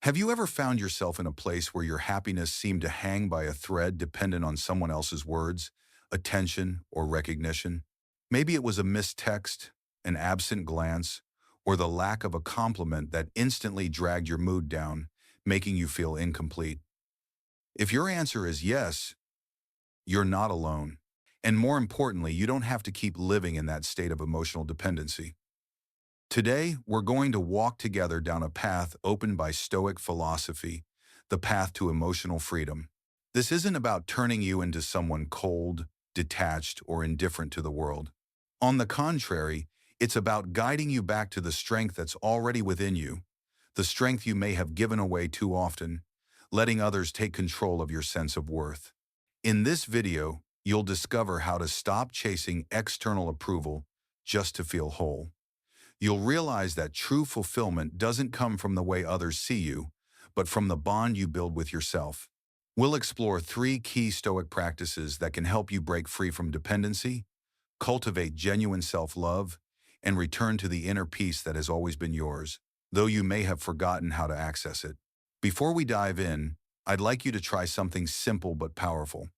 Have you ever found yourself in a place where your happiness seemed to hang by a thread dependent on someone else's words, attention, or recognition? Maybe it was a missed text, an absent glance, or the lack of a compliment that instantly dragged your mood down, making you feel incomplete. If your answer is yes, you're not alone. And more importantly, you don't have to keep living in that state of emotional dependency. Today, we're going to walk together down a path opened by Stoic philosophy, the path to emotional freedom. This isn't about turning you into someone cold, detached, or indifferent to the world. On the contrary, it's about guiding you back to the strength that's already within you, the strength you may have given away too often, letting others take control of your sense of worth. In this video, you'll discover how to stop chasing external approval just to feel whole. You'll realize that true fulfillment doesn't come from the way others see you, but from the bond you build with yourself. We'll explore 3 key Stoic practices that can help you break free from dependency, cultivate genuine self-love, and return to the inner peace that has always been yours, though you may have forgotten how to access it. Before we dive in, I'd like you to try something simple but powerful.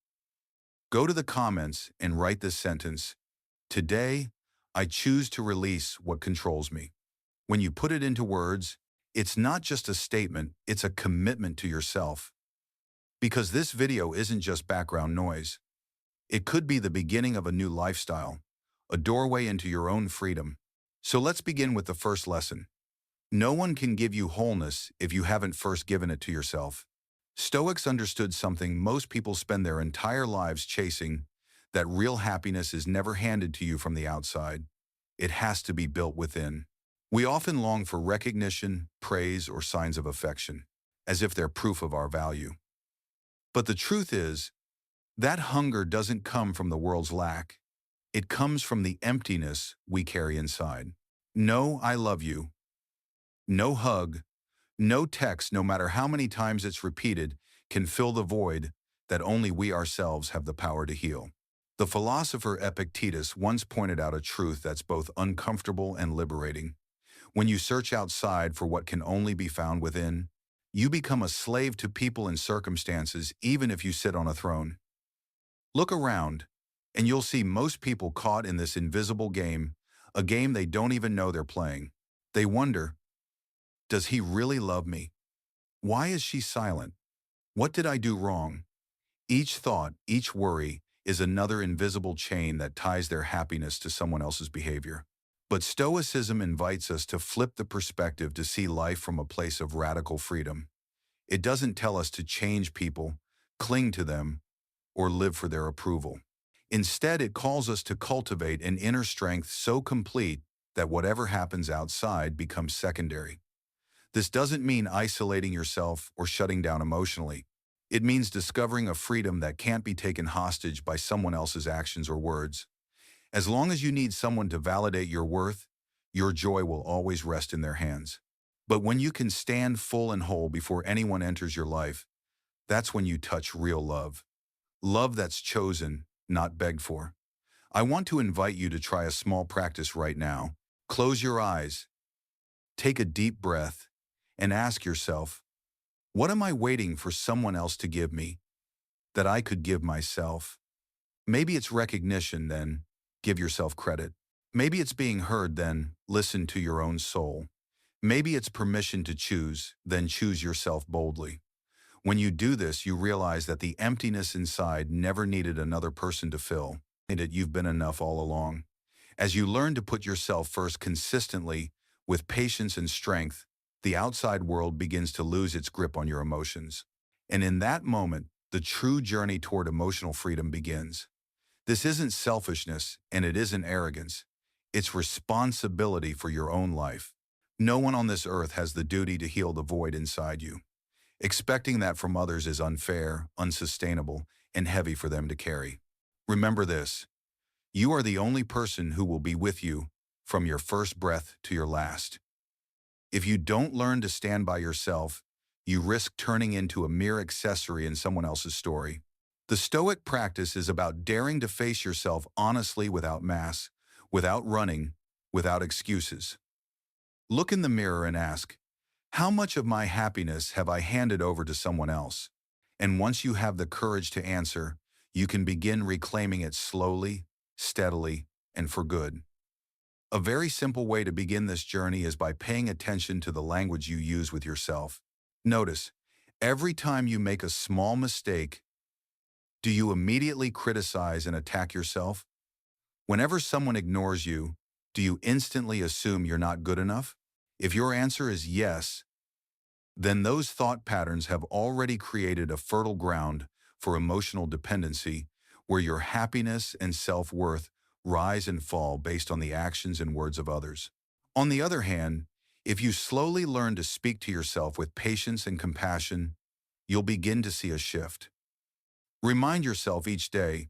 Go to the comments and write this sentence: "Today, I choose to release what controls me." When you put it into words, it's not just a statement, it's a commitment to yourself. Because this video isn't just background noise. It could be the beginning of a new lifestyle, a doorway into your own freedom. So let's begin with the first lesson. No one can give you wholeness if you haven't first given it to yourself. Stoics understood something most people spend their entire lives chasing: that real happiness is never handed to you from the outside. It has to be built within. We often long for recognition, praise, or signs of affection, as if they're proof of our value. But the truth is, that hunger doesn't come from the world's lack. It comes from the emptiness we carry inside. No "I love you," no hug, no text, no matter how many times it's repeated, can fill the void that only we ourselves have the power to heal. The philosopher Epictetus once pointed out a truth that's both uncomfortable and liberating. When you search outside for what can only be found within, you become a slave to people and circumstances, even if you sit on a throne. Look around, and you'll see most people caught in this invisible game, a game they don't even know they're playing. They wonder, does he really love me? Why is she silent? What did I do wrong? Each thought, each worry, is another invisible chain that ties their happiness to someone else's behavior. But Stoicism invites us to flip the perspective, to see life from a place of radical freedom. It doesn't tell us to change people, cling to them, or live for their approval. Instead, it calls us to cultivate an inner strength so complete that whatever happens outside becomes secondary. This doesn't mean isolating yourself or shutting down emotionally. It means discovering a freedom that can't be taken hostage by someone else's actions or words. As long as you need someone to validate your worth, your joy will always rest in their hands. But when you can stand full and whole before anyone enters your life, that's when you touch real love. Love that's chosen, not begged for. I want to invite you to try a small practice right now. Close your eyes, take a deep breath, and ask yourself, what am I waiting for someone else to give me that I could give myself? Maybe it's recognition, then give yourself credit. Maybe it's being heard, then listen to your own soul. Maybe it's permission to choose, then choose yourself boldly. When you do this, you realize that the emptiness inside never needed another person to fill, and that you've been enough all along. As you learn to put yourself first consistently, with patience and strength, the outside world begins to lose its grip on your emotions. And in that moment, the true journey toward emotional freedom begins. This isn't selfishness, and it isn't arrogance. It's responsibility for your own life. No one on this earth has the duty to heal the void inside you. Expecting that from others is unfair, unsustainable, and heavy for them to carry. Remember this: you are the only person who will be with you from your first breath to your last. If you don't learn to stand by yourself, you risk turning into a mere accessory in someone else's story. The Stoic practice is about daring to face yourself honestly, without masks, without running, without excuses. Look in the mirror and ask, How much of my happiness have I handed over to someone else? And once you have the courage to answer, you can begin reclaiming it slowly, steadily, and for good. A very simple way to begin this journey is by paying attention to the language you use with yourself. Notice, every time you make a small mistake, do you immediately criticize and attack yourself? Whenever someone ignores you, do you instantly assume you're not good enough? If your answer is yes, then those thought patterns have already created a fertile ground for emotional dependency, where your happiness and self-worth rise and fall based on the actions and words of others. On the other hand, if you slowly learn to speak to yourself with patience and compassion, you'll begin to see a shift. Remind yourself each day,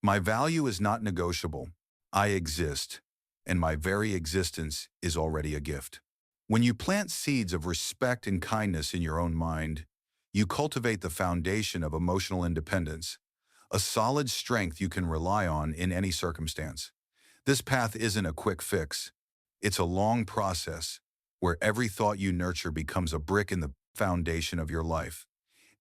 my value is not negotiable. I exist, and my very existence is already a gift. When you plant seeds of respect and kindness in your own mind, you cultivate the foundation of emotional independence, a solid strength you can rely on in any circumstance. This path isn't a quick fix. It's a long process where every thought you nurture becomes a brick in the foundation of your life.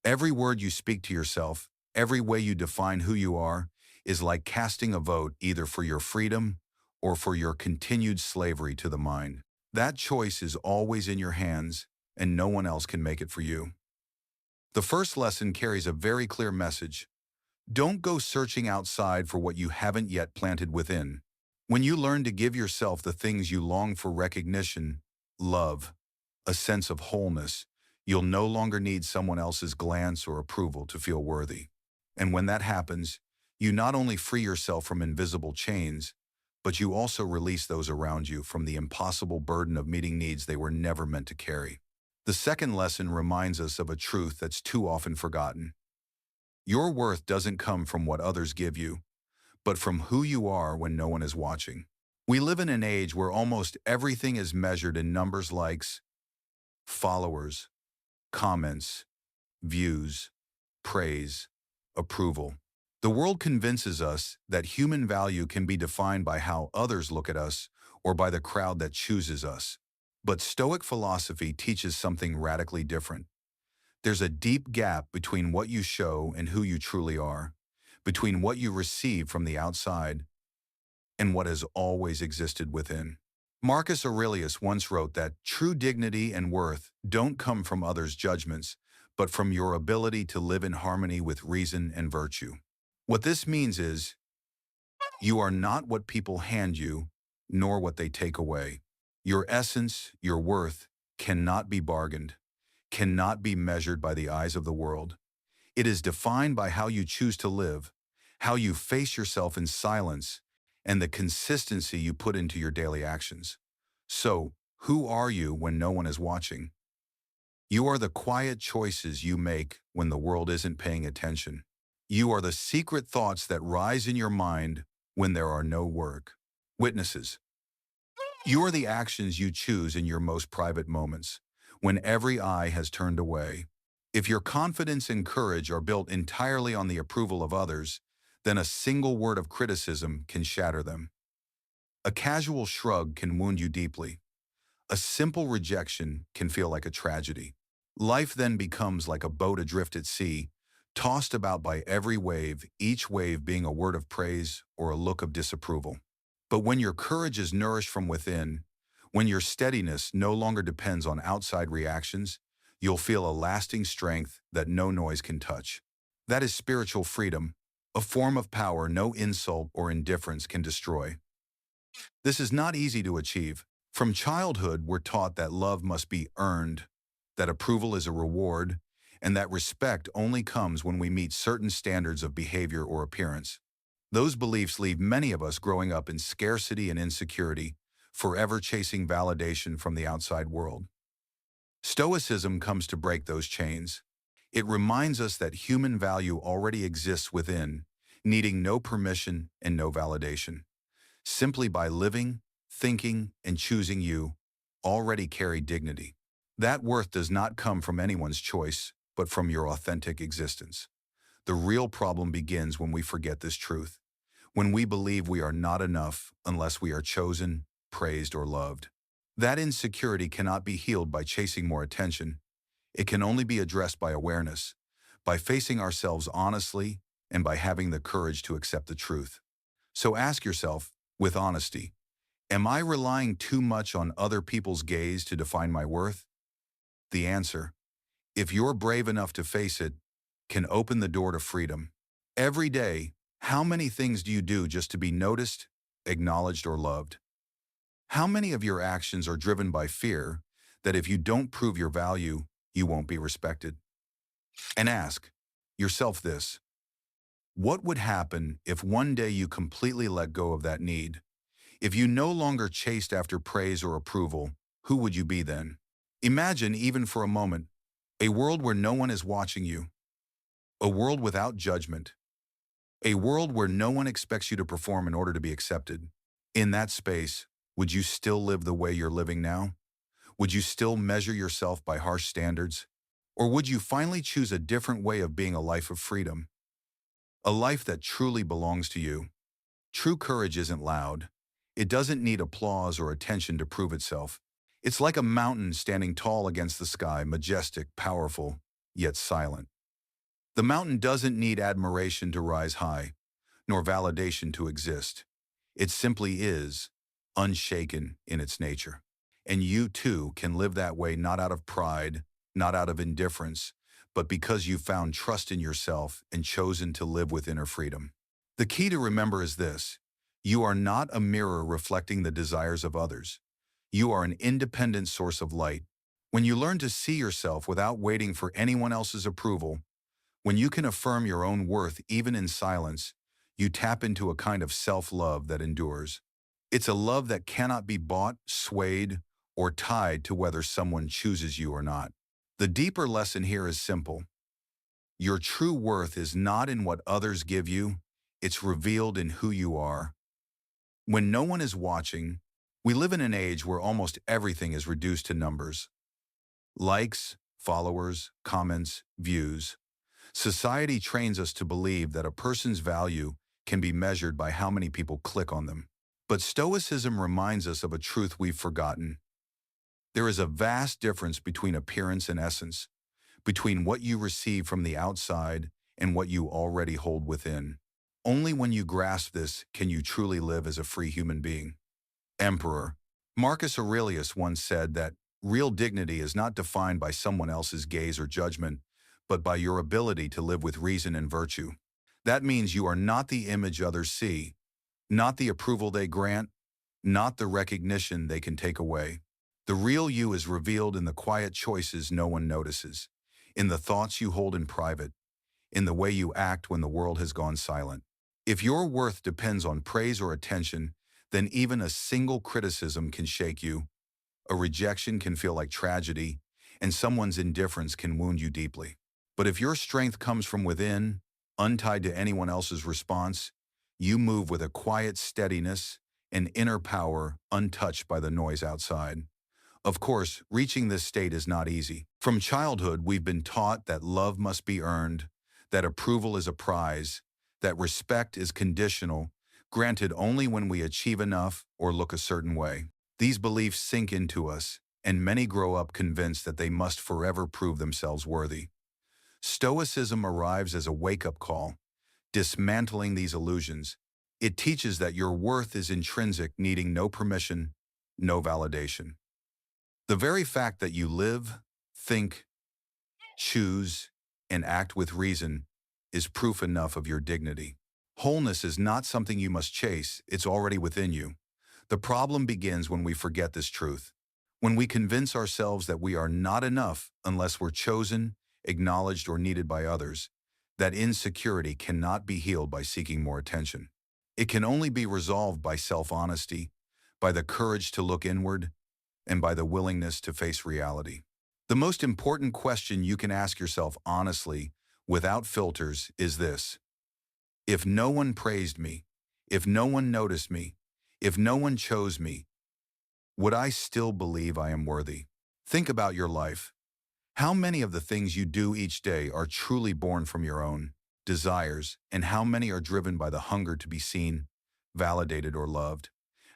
Every word you speak to yourself, every way you define who you are, is like casting a vote either for your freedom or for your continued slavery to the mind. That choice is always in your hands, and no one else can make it for you. The first lesson carries a very clear message. Don't go searching outside for what you haven't yet planted within. When you learn to give yourself the things you long for, recognition, love, a sense of wholeness, you'll no longer need someone else's glance or approval to feel worthy. And when that happens, you not only free yourself from invisible chains, but you also release those around you from the impossible burden of meeting needs they were never meant to carry. The second lesson reminds us of a truth that's too often forgotten. Your worth doesn't come from what others give you, but from who you are when no one is watching. We live in an age where almost everything is measured in numbers: likes, followers, comments, views, praise, approval. The world convinces us that human value can be defined by how others look at us or by the crowd that chooses us. But Stoic philosophy teaches something radically different. There's a deep gap between what you show and who you truly are, between what you receive from the outside and what has always existed within. Marcus Aurelius once wrote that true dignity and worth don't come from others' judgments, but from your ability to live in harmony with reason and virtue. What this means is, you are not what people hand you, nor what they take away. Your essence, your worth, cannot be bargained, cannot be measured by the eyes of the world. It is defined by how you choose to live, how you face yourself in silence, and the consistency you put into your daily actions. So, who are you when no one is watching? You are the quiet choices you make when the world isn't paying attention. You are the secret thoughts that rise in your mind when there are no witnesses. You are the actions you choose in your most private moments, when every eye has turned away. If your confidence and courage are built entirely on the approval of others, then a single word of criticism can shatter them. A casual shrug can wound you deeply. A simple rejection can feel like a tragedy. Life then becomes like a boat adrift at sea, tossed about by every wave, each wave being a word of praise or a look of disapproval. But when your courage is nourished from within, when your steadiness no longer depends on outside reactions, you'll feel a lasting strength that no noise can touch. That is spiritual freedom, a form of power no insult or indifference can destroy. This is not easy to achieve. From childhood, we're taught that love must be earned, that approval is a reward, and that respect only comes when we meet certain standards of behavior or appearance. Those beliefs leave many of us growing up in scarcity and insecurity, forever chasing validation from the outside world. Stoicism comes to break those chains. It reminds us that human value already exists within, needing no permission and no validation. Simply by living, thinking, and choosing, you already carry dignity. That worth does not come from anyone's choice, but from your authentic existence. The real problem begins when we forget this truth, when we believe we are not enough unless we are chosen, praised, or loved. That insecurity cannot be healed by chasing more attention. It can only be addressed by awareness, by facing ourselves honestly, and by having the courage to accept the truth. So ask yourself, with honesty, am I relying too much on other people's gaze to define my worth? The answer, if you're brave enough to face it, can open the door to freedom. Every day, how many things do you do just to be noticed, acknowledged, or loved? How many of your actions are driven by fear that if you don't prove your value, you won't be respected? And ask yourself this: what would happen if one day you completely let go of that need? If you no longer chased after praise or approval, who would you be then? Imagine, even for a moment, a world where no one is watching you, a world without judgment, a world where no one expects you to perform in order to be accepted. In that space, would you still live the way you're living now? Would you still measure yourself by harsh standards? Or would you finally choose a different way of being, a life of freedom? A life that truly belongs to you. True courage isn't loud. It doesn't need applause or attention to prove itself. It's like a mountain standing tall against the sky, majestic, powerful, yet silent. The mountain doesn't need admiration to rise high, nor validation to exist. It simply is, unshaken in its nature. And you too can live that way, not out of pride, not out of indifference, but because you found trust in yourself and chosen to live with inner freedom. The key to remember is this: you are not a mirror reflecting the desires of others. You are an independent source of light. When you learn to see yourself without waiting for anyone else's approval, when you can affirm your own worth even in silence, you tap into a kind of self-love that endures. It's a love that cannot be bought, swayed, or tied to whether someone chooses you or not. The deeper lesson here is simple. Your true worth is not in what others give you, it's revealed in who you are. When no one is watching, we live in an age where almost everything is reduced to numbers. Likes, followers, comments, views. Society trains us to believe that a person's value can be measured by how many people click on them. But Stoicism reminds us of a truth we've forgotten. There is a vast difference between appearance and essence, between what you receive from the outside and what you already hold within. Only when you grasp this can you truly live as a free human being. Emperor Marcus Aurelius once said that real dignity is not defined by someone else's gaze or judgment, but by your ability to live with reason and virtue. That means you are not the image others see, not the approval they grant, not the recognition they can take away. The real you is revealed in the quiet choices no one notices, in the thoughts you hold in private, in the way you act when the world has gone silent. If your worth depends on praise or attention, then even a single criticism can shake you, a rejection can feel like tragedy, and someone's indifference can wound you deeply. But if your strength comes from within, untied to anyone else's response, you move with a quiet steadiness, an inner power untouched by the noise outside. Of course, reaching this state is not easy. From childhood, we've been taught that love must be earned, that approval is a prize, that respect is conditional, granted only when we achieve enough or look a certain way. These beliefs sink into us, and many grow up convinced that they must forever prove themselves worthy. Stoicism arrives as a wake-up call, dismantling these illusions. It teaches that your worth is intrinsic, needing no permission, no validation. The very fact that you live, think, choose, and act with reason is proof enough of your dignity. Wholeness is not something you must chase, it's already within you. The problem begins when we forget this truth, when we convince ourselves that we are not enough unless we're chosen, acknowledged, or needed by others. That insecurity cannot be healed by seeking more attention. It can only be resolved by self-honesty, by the courage to look inward, and by the willingness to face reality. The most important question you can ask yourself honestly, without filters, is this: if no one praised me, if no one noticed me, if no one chose me, would I still believe I am worthy? Think about your life. How many of the things you do each day are truly born from your own desires, and how many are driven by the hunger to be seen, validated, or loved?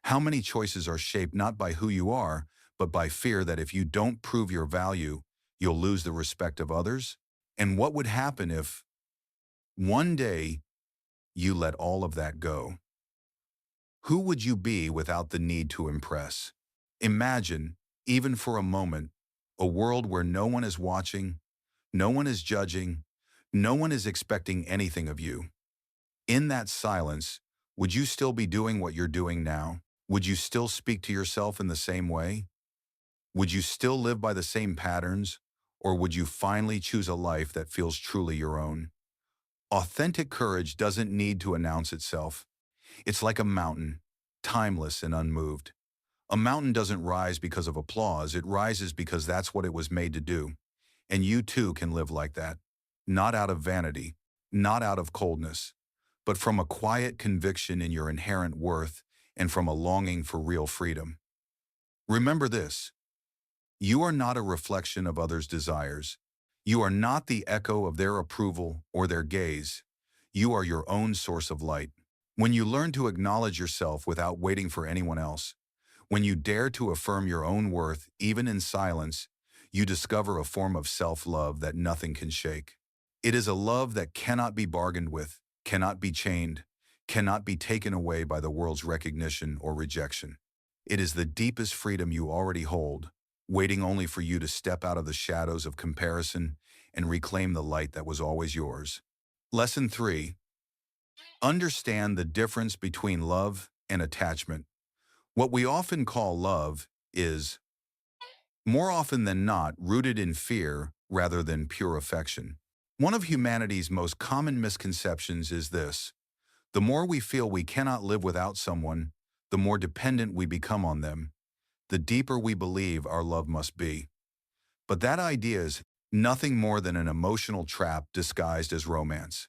How many choices are shaped not by who you are, but by fear that if you don't prove your value, you'll lose the respect of others? And what would happen if one day you let all of that go? Who would you be without the need to impress? Imagine, even for a moment, a world where no one is watching, no one is judging, no one is expecting anything of you. In that silence, would you still be doing what you're doing now? Would you still speak to yourself in the same way? Would you still live by the same patterns? Or would you finally choose a life that feels truly your own? Authentic courage doesn't need to announce itself. It's like a mountain, timeless and unmoved. A mountain doesn't rise because of applause, it rises because that's what it was made to do. And you too can live like that. Not out of vanity, not out of coldness, but from a quiet conviction in your inherent worth and from a longing for real freedom. Remember this: you are not a reflection of others' desires. You are not the echo of their approval or their gaze. You are your own source of light. When you learn to acknowledge yourself without waiting for anyone else, when you dare to affirm your own worth, even in silence, you discover a form of self-love that nothing can shake. It is a love that cannot be bargained with, cannot be chained, cannot be taken away by the world's recognition or rejection. It is the deepest freedom you already hold, waiting only for you to step out of the shadows of comparison and reclaim the light that was always yours. Lesson 3. Understand the difference between love and attachment. What we often call love is, more often than not, rooted in fear rather than pure affection. One of humanity's most common misconceptions is this: the more we feel we cannot live without someone, the more dependent we become on them, the deeper we believe our love must be. But that idea is nothing more than an emotional trap disguised as romance.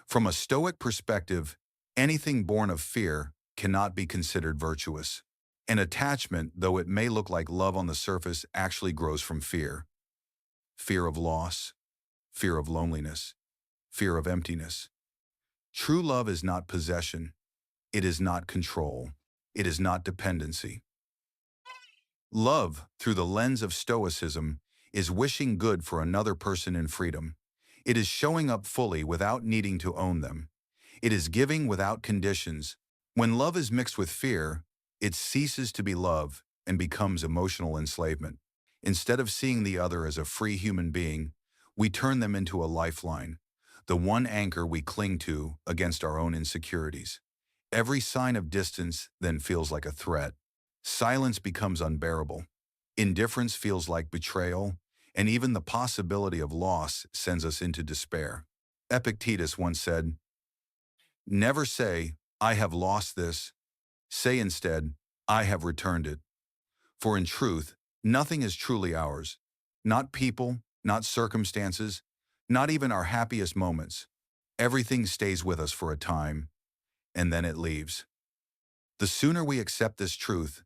From a Stoic perspective, anything born of fear cannot be considered virtuous. An attachment, though it may look like love on the surface, actually grows from fear. Fear of loss, fear of loneliness, fear of emptiness. True love is not possession. It is not control. It is not dependency. Love, through the lens of Stoicism, is wishing good for another person in freedom. It is showing up fully without needing to own them. It is giving without conditions. When love is mixed with fear, it ceases to be love and becomes emotional enslavement. Instead of seeing the other as a free human being, we turn them into a lifeline, the one anchor we cling to against our own insecurities. Every sign of distance then feels like a threat. Silence becomes unbearable. Indifference feels like betrayal, and even the possibility of loss sends us into despair. Epictetus once said, "Never say, 'I have lost this.' Say instead, 'I have returned it.' For in truth, nothing is truly ours. Not people, not circumstances, not even our happiest moments. Everything stays with us for a time, and then it leaves." The sooner we accept this truth,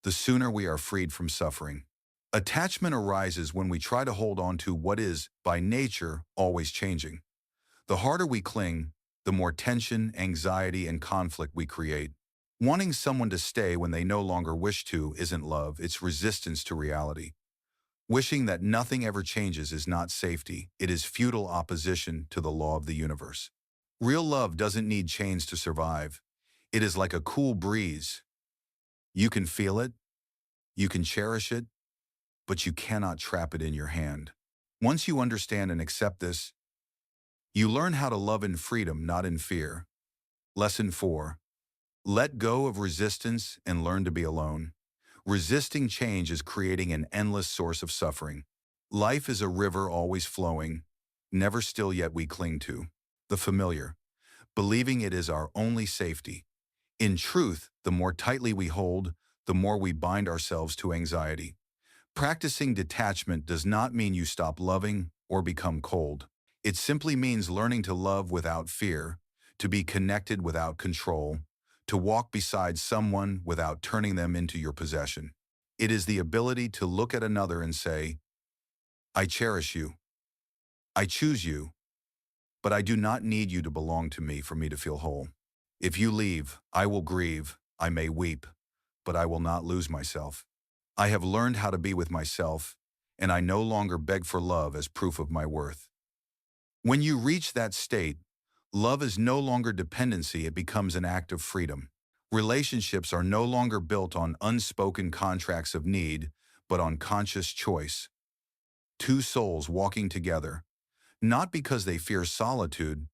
the sooner we are freed from suffering. Attachment arises when we try to hold on to what is, by nature, always changing. The harder we cling, the more tension, anxiety, and conflict we create. Wanting someone to stay when they no longer wish to isn't love, it's resistance to reality. Wishing that nothing ever changes is not safety, it is futile opposition to the law of the universe. Real love doesn't need chains to survive. It is like a cool breeze. You can feel it, you can cherish it, but you cannot trap it in your hand. Once you understand and accept this, you learn how to love in freedom, not in fear. Lesson 4. Let go of resistance and learn to be alone. Resisting change is creating an endless source of suffering. Life is a river always flowing, never still, yet we cling to the familiar, believing it is our only safety. In truth, the more tightly we hold, the more we bind ourselves to anxiety. Practicing detachment does not mean you stop loving or become cold. It simply means learning to love without fear, to be connected without control, to walk beside someone without turning them into your possession. It is the ability to look at another and say, "I cherish you. I choose you, but I do not need you to belong to me for me to feel whole. If you leave, I will grieve, I may weep, but I will not lose myself." I have learned how to be with myself, and I no longer beg for love as proof of my worth. When you reach that state, love is no longer dependency, it becomes an act of freedom. Relationships are no longer built on unspoken contracts of need, but on conscious choice. Two souls walking together, not because they fear solitude,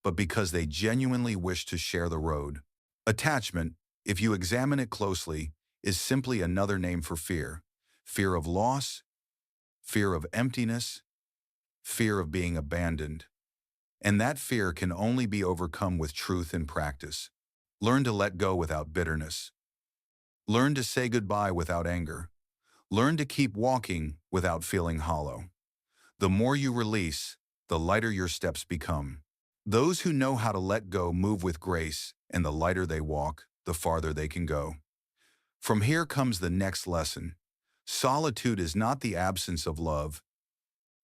but because they genuinely wish to share the road. Attachment, if you examine it closely, is simply another name for fear. Fear of loss, fear of emptiness, fear of being abandoned. And that fear can only be overcome with truth and practice. Learn to let go without bitterness. Learn to say goodbye without anger. Learn to keep walking without feeling hollow. The more you release, the lighter your steps become. Those who know how to let go move with grace, and the lighter they walk, the farther they can go. From here comes the next lesson. Solitude is not the absence of love.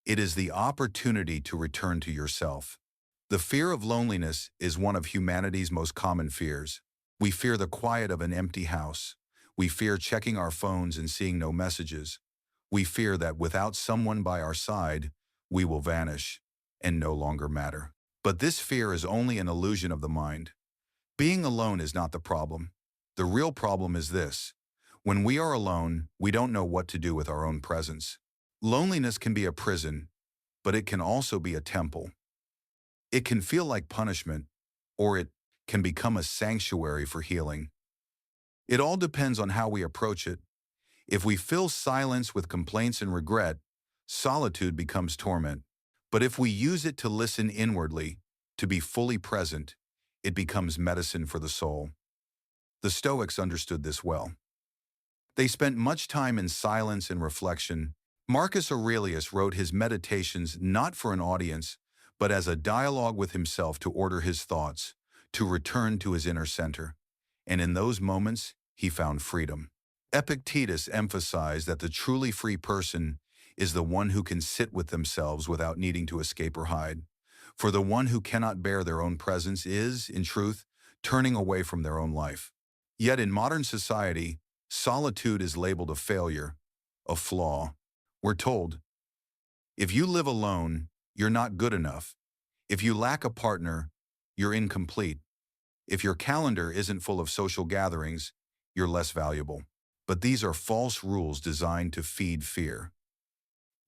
It is the opportunity to return to yourself. The fear of loneliness is one of humanity's most common fears. We fear the quiet of an empty house. We fear checking our phones and seeing no messages. We fear that without someone by our side, we will vanish and no longer matter. But this fear is only an illusion of the mind. Being alone is not the problem. The real problem is this. When we are alone, we don't know what to do with our own presence. Loneliness can be a prison, but it can also be a temple. It can feel like punishment, or it can become a sanctuary for healing. It all depends on how we approach it. If we fill silence with complaints and regret, solitude becomes torment. But if we use it to listen inwardly, to be fully present, it becomes medicine for the soul. The Stoics understood this well. They spent much time in silence and reflection. Marcus Aurelius wrote his meditations not for an audience, but as a dialogue with himself to order his thoughts, to return to his inner center. And in those moments, he found freedom. Epictetus emphasized that the truly free person is the one who can sit with themselves without needing to escape or hide. For the one who cannot bear their own presence is, in truth, turning away from their own life. Yet in modern society, solitude is labeled a failure, a flaw. We're told, if you live alone, you're not good enough. If you lack a partner, you're incomplete. If your calendar isn't full of social gatherings, you're less valuable. But these are false rules designed to feed fear.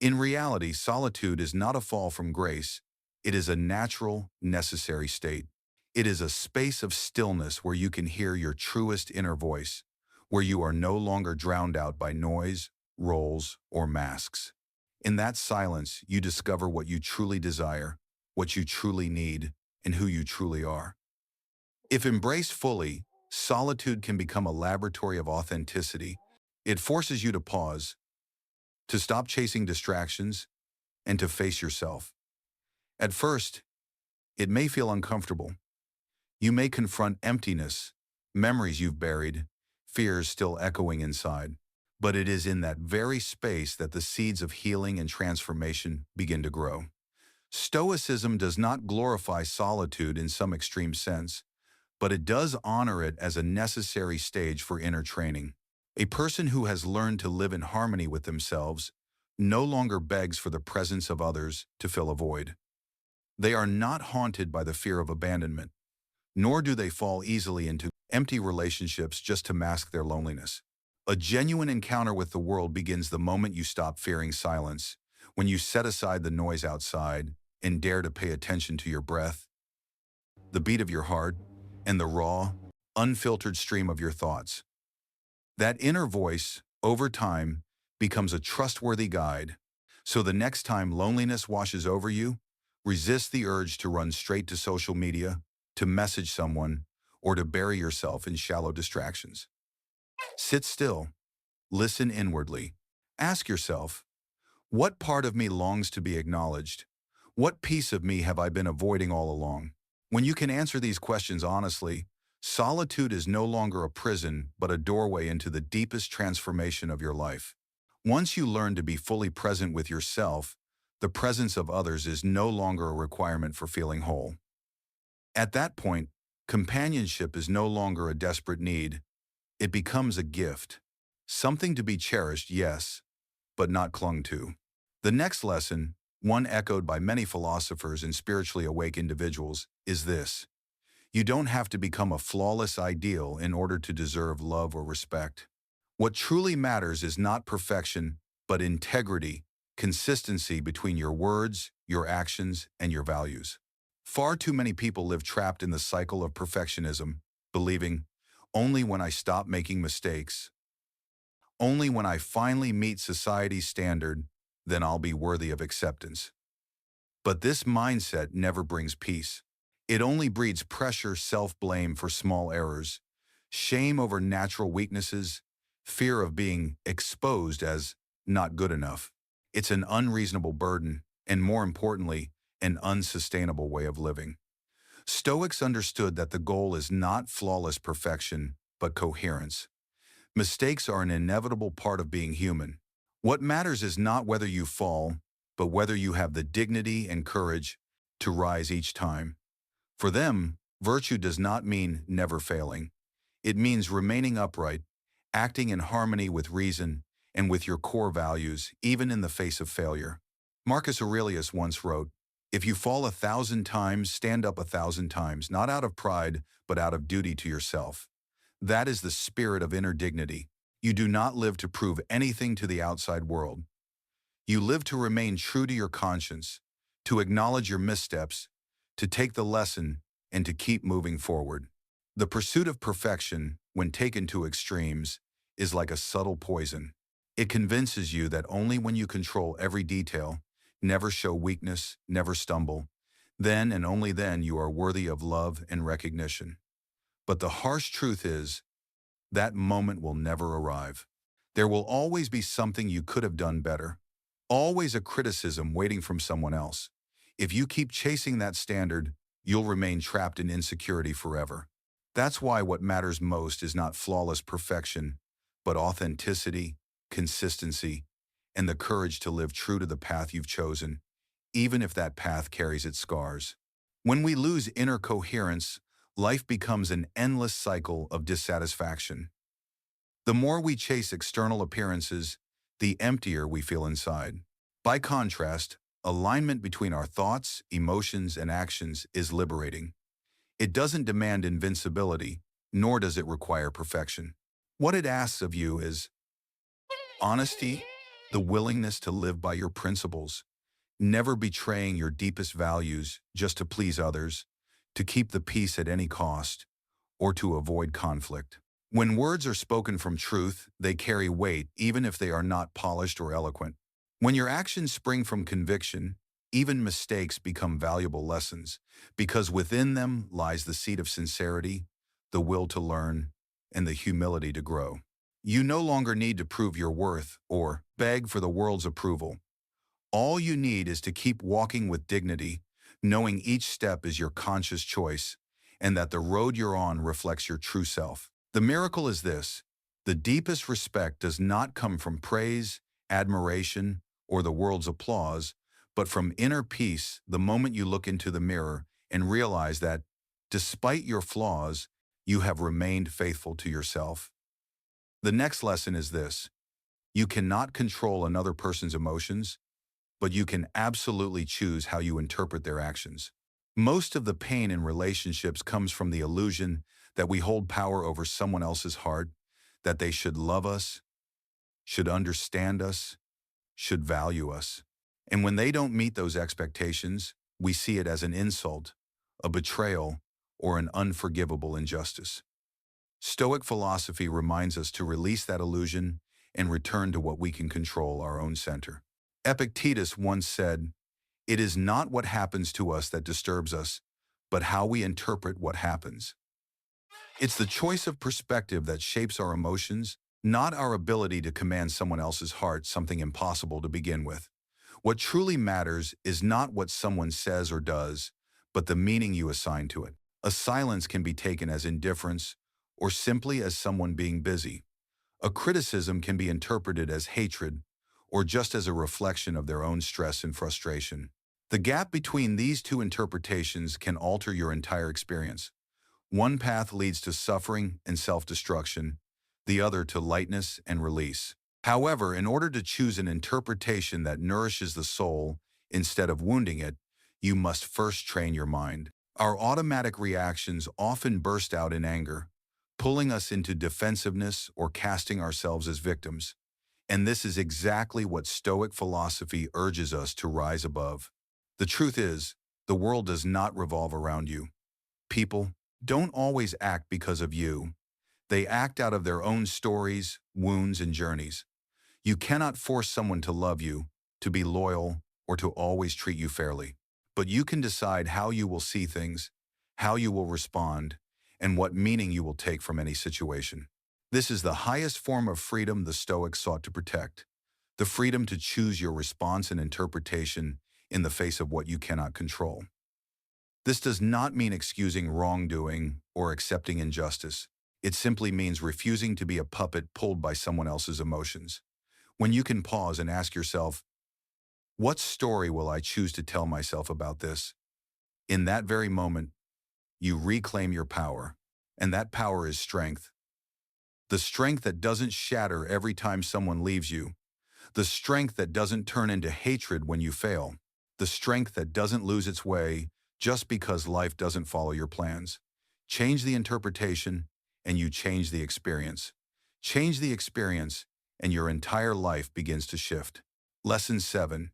In reality, solitude is not a fall from grace. It is a natural, necessary state. It is a space of stillness where you can hear your truest inner voice, where you are no longer drowned out by noise, roles, or masks. In that silence, you discover what you truly desire, what you truly need, and who you truly are. If embraced fully, solitude can become a laboratory of authenticity. It forces you to pause, to stop chasing distractions, and to face yourself. At first, it may feel uncomfortable. You may confront emptiness, memories you've buried, fears still echoing inside. But it is in that very space that the seeds of healing and transformation begin to grow. Stoicism does not glorify solitude in some extreme sense, but it does honor it as a necessary stage for inner training. A person who has learned to live in harmony with themselves no longer begs for the presence of others to fill a void. They are not haunted by the fear of abandonment, nor do they fall easily into empty relationships just to mask their loneliness. A genuine encounter with the world begins the moment you stop fearing silence, when you set aside the noise outside and dare to pay attention to your breath, the beat of your heart, and the raw, unfiltered stream of your thoughts. That inner voice, over time, becomes a trustworthy guide. So the next time loneliness washes over you, resist the urge to run straight to social media, to message someone, or to bury yourself in shallow distractions. Sit still. Listen inwardly. Ask yourself, what part of me longs to be acknowledged? What piece of me have I been avoiding all along? When you can answer these questions honestly, solitude is no longer a prison, but a doorway into the deepest transformation of your life. Once you learn to be fully present with yourself, the presence of others is no longer a requirement for feeling whole. At that point, companionship is no longer a desperate need. It becomes a gift. Something to be cherished, yes, but not clung to. The next lesson, one echoed by many philosophers and spiritually awake individuals, is this. You don't have to become a flawless ideal in order to deserve love or respect. What truly matters is not perfection, but integrity, consistency between your words, your actions, and your values. Far too many people live trapped in the cycle of perfectionism, believing, only when I stop making mistakes, only when I finally meet society's standard, then I'll be worthy of acceptance. But this mindset never brings peace. It only breeds pressure, self-blame for small errors, shame over natural weaknesses, fear of being exposed as not good enough. It's an unreasonable burden, and more importantly, an unsustainable way of living. Stoics understood that the goal is not flawless perfection, but coherence. Mistakes are an inevitable part of being human. What matters is not whether you fall, but whether you have the dignity and courage to rise each time. For them, virtue does not mean never failing. It means remaining upright, acting in harmony with reason and with your core values, even in the face of failure. Marcus Aurelius once wrote, "If you fall 1,000 times, stand up 1,000 times, not out of pride, but out of duty to yourself." That is the spirit of inner dignity. You do not live to prove anything to the outside world. You live to remain true to your conscience, to acknowledge your missteps, to take the lesson, and to keep moving forward. The pursuit of perfection, when taken to extremes, is like a subtle poison. It convinces you that only when you control every detail, never show weakness, never stumble, then and only then you are worthy of love and recognition. But the harsh truth is, that moment will never arrive. There will always be something you could have done better. Always a criticism waiting from someone else. If you keep chasing that standard, you'll remain trapped in insecurity forever. That's why what matters most is not flawless perfection, but authenticity, consistency, and the courage to live true to the path you've chosen, even if that path carries its scars. When we lose inner coherence, life becomes an endless cycle of dissatisfaction. The more we chase external appearances, the emptier we feel inside. By contrast, alignment between our thoughts, emotions, and actions is liberating. It doesn't demand invincibility, nor does it require perfection. What it asks of you is honesty, the willingness to live by your principles, never betraying your deepest values just to please others, to keep the peace at any cost, or to avoid conflict. When words are spoken from truth, they carry weight even if they are not polished or eloquent. When your actions spring from conviction, even mistakes become valuable lessons, because within them lies the seed of sincerity, the will to learn, and the humility to grow. You no longer need to prove your worth or beg for the world's approval. All you need is to keep walking with dignity, knowing each step is your conscious choice, and that the road you're on reflects your true self. The miracle is this: the deepest respect does not come from praise, admiration, or the world's applause, but from inner peace the moment you look into the mirror and realize that, despite your flaws, you have remained faithful to yourself. The next lesson is this: you cannot control another person's emotions, but you can absolutely choose how you interpret their actions. Most of the pain in relationships comes from the illusion that we hold power over someone else's heart, that they should love us, should understand us, should value us. And when they don't meet those expectations, we see it as an insult, a betrayal, or an unforgivable injustice. Stoic philosophy reminds us to release that illusion and return to what we can control, our own center. Epictetus once said, "It is not what happens to us that disturbs us, but how we interpret what happens." It's the choice of perspective that shapes our emotions, not our ability to command someone else's heart, something impossible to begin with. What truly matters is not what someone says or does, but the meaning you assign to it. A silence can be taken as indifference or simply as someone being busy. A criticism can be interpreted as hatred or just as a reflection of their own stress and frustration. The gap between these two interpretations can alter your entire experience. One path leads to suffering and self-destruction. the other to lightness and release. However, in order to choose an interpretation that nourishes the soul instead of wounding it, you must first train your mind. Our automatic reactions often burst out in anger, pulling us into defensiveness or casting ourselves as victims. And this is exactly what Stoic philosophy urges us to rise above. The truth is, the world does not revolve around you. People don't always act because of you. They act out of their own stories, wounds, and journeys. You cannot force someone to love you, to be loyal, or to always treat you fairly. But you can decide how you will see things, how you will respond, and what meaning you will take from any situation. This is the highest form of freedom the Stoics sought to protect, the freedom to choose your response and interpretation in the face of what you cannot control. This does not mean excusing wrongdoing or accepting injustice. It simply means refusing to be a puppet pulled by someone else's emotions. When you can pause and ask yourself, what story will I choose to tell myself about this? In that very moment, you reclaim your power, and that power is strength. The strength that doesn't shatter every time someone leaves you. The strength that doesn't turn into hatred when you fail. The strength that doesn't lose its way just because life doesn't follow your plans. Change the interpretation, and you change the experience. Change the experience, and your entire life begins to shift. Lesson 7.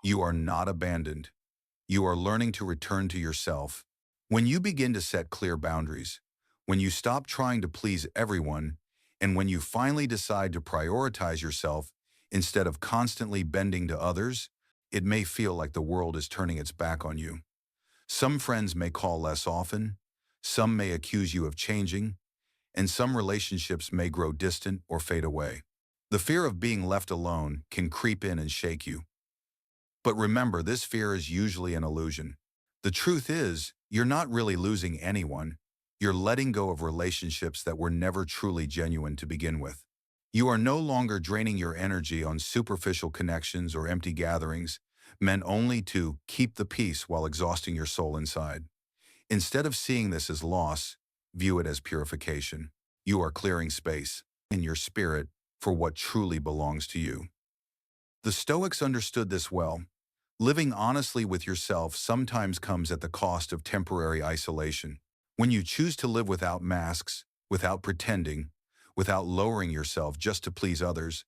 You are not abandoned. You are learning to return to yourself. When you begin to set clear boundaries, when you stop trying to please everyone, and when you finally decide to prioritize yourself instead of constantly bending to others, it may feel like the world is turning its back on you. Some friends may call less often, some may accuse you of changing, and some relationships may grow distant or fade away. The fear of being left alone can creep in and shake you. But remember, this fear is usually an illusion. The truth is, you're not really losing anyone. You're letting go of relationships that were never truly genuine to begin with. You are no longer draining your energy on superficial connections or empty gatherings, meant only to keep the peace while exhausting your soul inside. Instead of seeing this as loss, view it as purification. You are clearing space in your spirit for what truly belongs to you. The Stoics understood this well. Living honestly with yourself sometimes comes at the cost of temporary isolation. When you choose to live without masks, without pretending, without lowering yourself just to please others,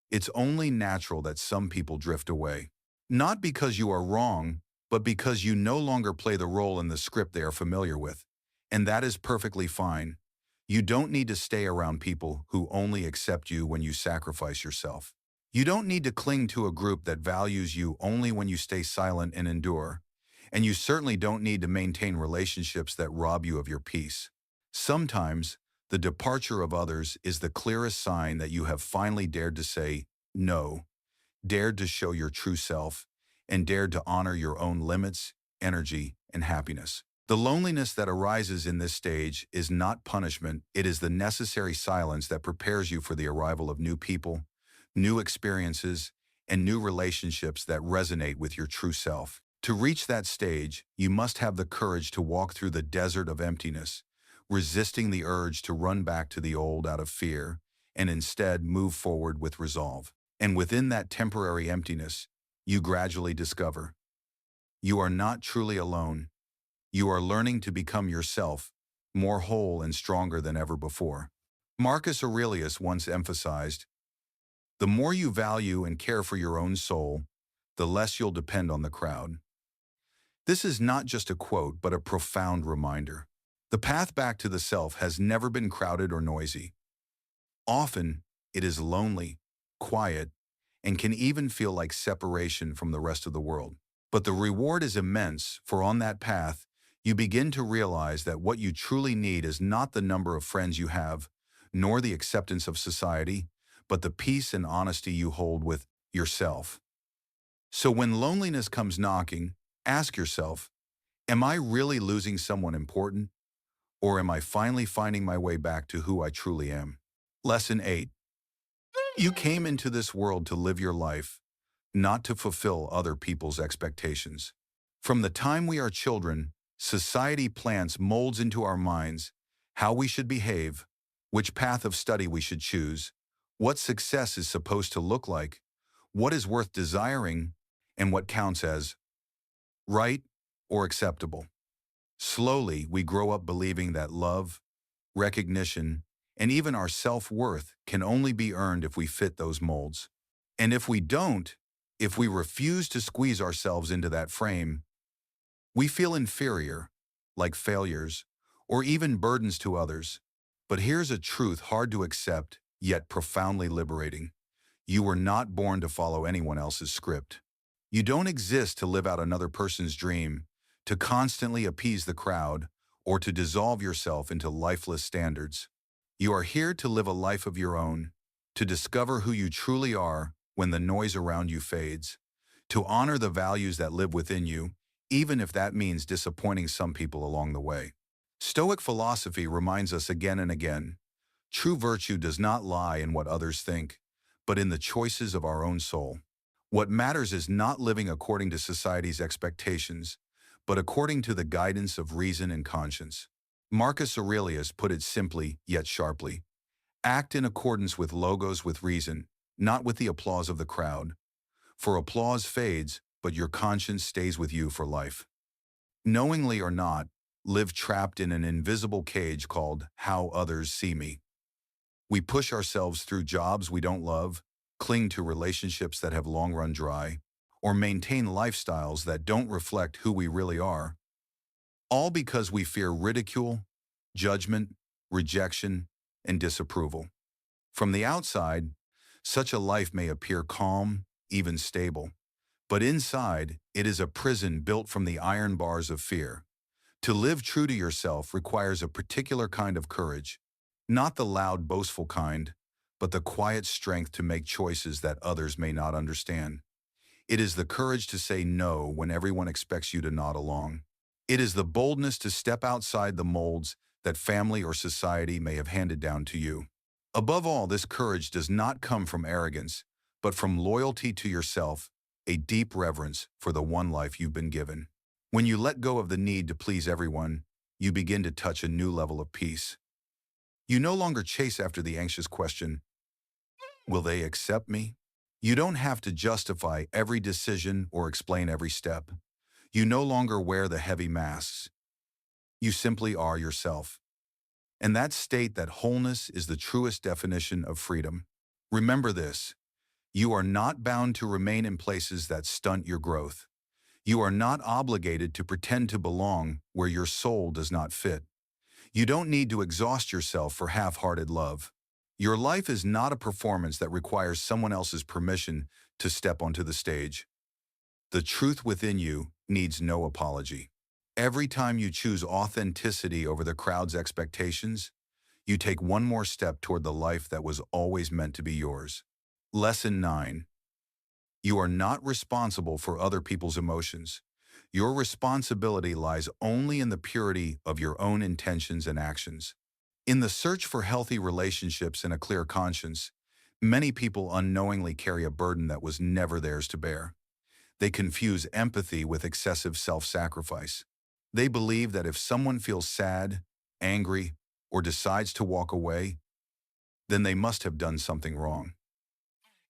it's only natural that some people drift away. Not because you are wrong, but because you no longer play the role in the script they are familiar with. And that is perfectly fine. You don't need to stay around people who only accept you when you sacrifice yourself. You don't need to cling to a group that values you only when you stay silent and endure. And you certainly don't need to maintain relationships that rob you of your peace. Sometimes, the departure of others is the clearest sign that you have finally dared to say no, dared to show your true self, and dared to honor your own limits, energy, and happiness. The loneliness that arises in this stage is not punishment, it is the necessary silence that prepares you for the arrival of new people, new experiences, and new relationships that resonate with your true self. To reach that stage, you must have the courage to walk through the desert of emptiness, resisting the urge to run back to the old out of fear, and instead move forward with resolve. And within that temporary emptiness, you gradually discover you are not truly alone. You are learning to become yourself, more whole and stronger than ever before. Marcus Aurelius once emphasized, the more you value and care for your own soul, the less you'll depend on the crowd. This is not just a quote, but a profound reminder. The path back to the self has never been crowded or noisy. Often, it is lonely, quiet, and can even feel like separation from the rest of the world. But the reward is immense, for on that path, you begin to realize that what you truly need is not the number of friends you have, nor the acceptance of society, but the peace and honesty you hold with yourself. So when loneliness comes knocking, ask yourself, am I really losing someone important? Or am I finally finding my way back to who I truly am? Lesson 8. You came into this world to live your life, not to fulfill other people's expectations. From the time we are children, society plants molds into our minds how we should behave, which path of study we should choose, what success is supposed to look like, what is worth desiring, and what counts as right or acceptable. Slowly, we grow up believing that love, recognition, and even our self-worth can only be earned if we fit those molds. And if we don't, if we refuse to squeeze ourselves into that frame, we feel inferior, like failures, or even burdens to others. But here's a truth hard to accept, yet profoundly liberating. You were not born to follow anyone else's script. You don't exist to live out another person's dream, to constantly appease the crowd, or to dissolve yourself into lifeless standards. You are here to live a life of your own, to discover who you truly are when the noise around you fades, to honor the values that live within you, even if that means disappointing some people along the way. Stoic philosophy reminds us again and again, true virtue does not lie in what others think, but in the choices of our own soul. What matters is not living according to society's expectations, but according to the guidance of reason and conscience. Marcus Aurelius put it simply, yet sharply. Act in accordance with logos with reason, not with the applause of the crowd. For applause fades, but your conscience stays with you for life. Knowingly or not, live trapped in an invisible cage called how others see me. We push ourselves through jobs we don't love, cling to relationships that have long run dry, or maintain lifestyles that don't reflect who we really are, all because we fear ridicule, judgment, rejection, and disapproval. From the outside, such a life may appear calm, even stable, but inside, it is a prison built from the iron bars of fear. To live true to yourself requires a particular kind of courage, not the loud, boastful kind, but the quiet strength to make choices that others may not understand. It is the courage to say no when everyone expects you to nod along. It is the boldness to step outside the molds that family or society may have handed down to you. Above all, this courage does not come from arrogance, but from loyalty to yourself, a deep reverence for the one life you've been given. When you let go of the need to please everyone, you begin to touch a new level of peace. You no longer chase after the anxious question, will they accept me? You don't have to justify every decision or explain every step. You no longer wear the heavy masks. You simply are yourself. And that state, that wholeness, is the truest definition of freedom. Remember this, you are not bound to remain in places that stunt your growth. You are not obligated to pretend to belong where your soul does not fit. You don't need to exhaust yourself for half-hearted love. Your life is not a performance that requires someone else's permission to step onto the stage. The truth within you needs no apology. Every time you choose authenticity over the crowd's expectations, you take one more step toward the life that was always meant to be yours. Lesson 9. You are not responsible for other people's emotions. Your responsibility lies only in the purity of your own intentions and actions. In the search for healthy relationships and a clear conscience, many people unknowingly carry a burden that was never theirs to bear. They confuse empathy with excessive self-sacrifice. They believe that if someone feels sad, angry, or decides to walk away, then they must have done something wrong.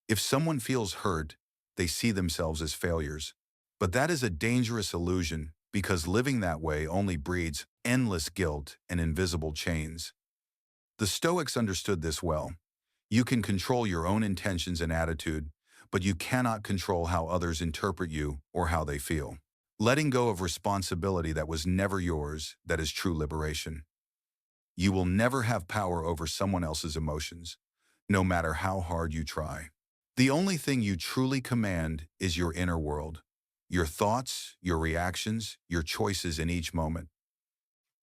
If someone feels hurt, they see themselves as failures. But that is a dangerous illusion, because living that way only breeds endless guilt and invisible chains. The Stoics understood this well. You can control your own intentions and attitude, but you cannot control how others interpret you or how they feel. Letting go of responsibility that was never yours, that is true liberation. You will never have power over someone else's emotions, no matter how hard you try. The only thing you truly command is your inner world, your thoughts, your reactions, your choices in each moment.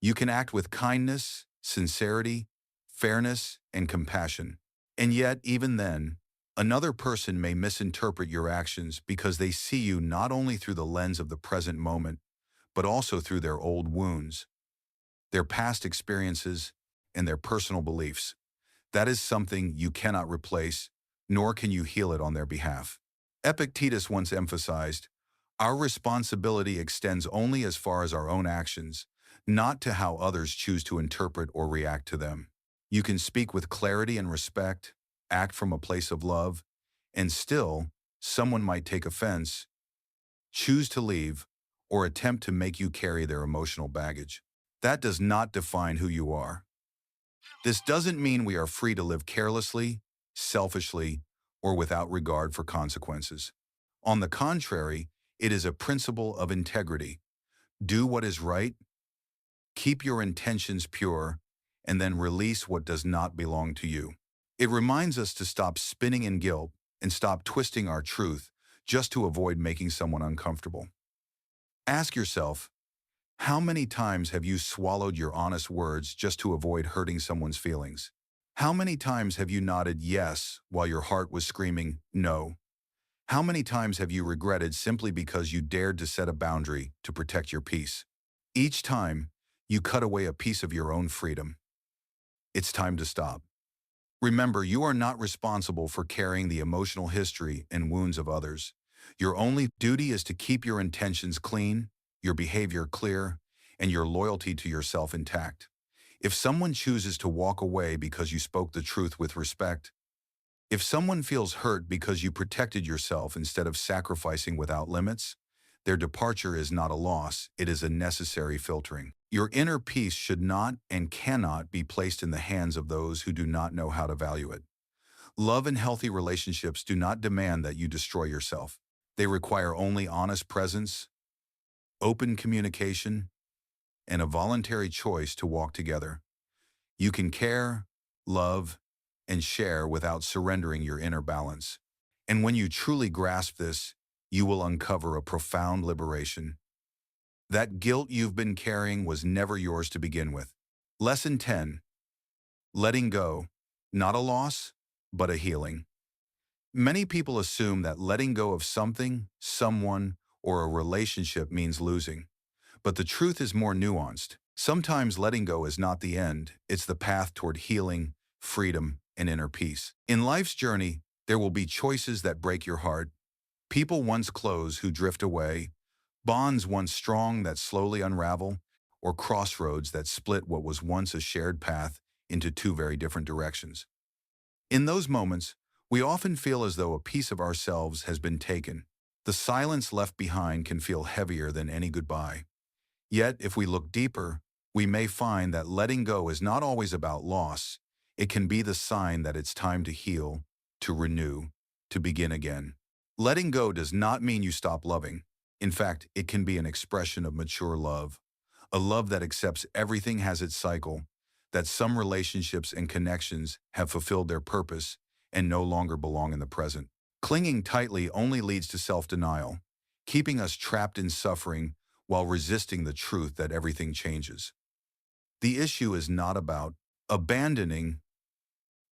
You can act with kindness, sincerity, fairness, and compassion. And yet, even then, another person may misinterpret your actions because they see you not only through the lens of the present moment, but also through their old wounds, their past experiences, and their personal beliefs. That is something you cannot replace, nor can you heal it on their behalf. Epictetus once emphasized, our responsibility extends only as far as our own actions, not to how others choose to interpret or react to them. You can speak with clarity and respect, act from a place of love, and still, someone might take offense, choose to leave, or attempt to make you carry their emotional baggage. That does not define who you are. This doesn't mean we are free to live carelessly, selfishly, or without regard for consequences. On the contrary, it is a principle of integrity. Do what is right, keep your intentions pure, and then release what does not belong to you. It reminds us to stop spinning in guilt and stop twisting our truth just to avoid making someone uncomfortable. Ask yourself, how many times have you swallowed your honest words just to avoid hurting someone's feelings? How many times have you nodded yes while your heart was screaming no? How many times have you regretted simply because you dared to set a boundary to protect your peace? Each time, you cut away a piece of your own freedom. It's time to stop. Remember, you are not responsible for carrying the emotional history and wounds of others. Your only duty is to keep your intentions clean, your behavior clear, and your loyalty to yourself intact. If someone chooses to walk away because you spoke the truth with respect, if someone feels hurt because you protected yourself instead of sacrificing without limits, their departure is not a loss, it is a necessary filtering. Your inner peace should not and cannot be placed in the hands of those who do not know how to value it. Love and healthy relationships do not demand that you destroy yourself. They require only honest presence, open communication, and a voluntary choice to walk together. You can care, love, and share without surrendering your inner balance. And when you truly grasp this, you will uncover a profound liberation. That guilt you've been carrying was never yours to begin with. Lesson 10. Letting go. Not a loss, but a healing. Many people assume that letting go of something, someone, or a relationship means losing. But the truth is more nuanced. Sometimes letting go is not the end, it's the path toward healing, freedom, and inner peace. In life's journey, there will be choices that break your heart, people once close who drift away, bonds once strong that slowly unravel, or crossroads that split what was once a shared path into two very different directions. In those moments, we often feel as though a piece of ourselves has been taken. The silence left behind can feel heavier than any goodbye. Yet, if we look deeper, we may find that letting go is not always about loss. It can be the sign that it's time to heal, to renew, to begin again. Letting go does not mean you stop loving. In fact, it can be an expression of mature love, a love that accepts everything has its cycle, that some relationships and connections have fulfilled their purpose and no longer belong in the present. Clinging tightly only leads to self-denial, keeping us trapped in suffering while resisting the truth that everything changes. The issue is not about abandoning,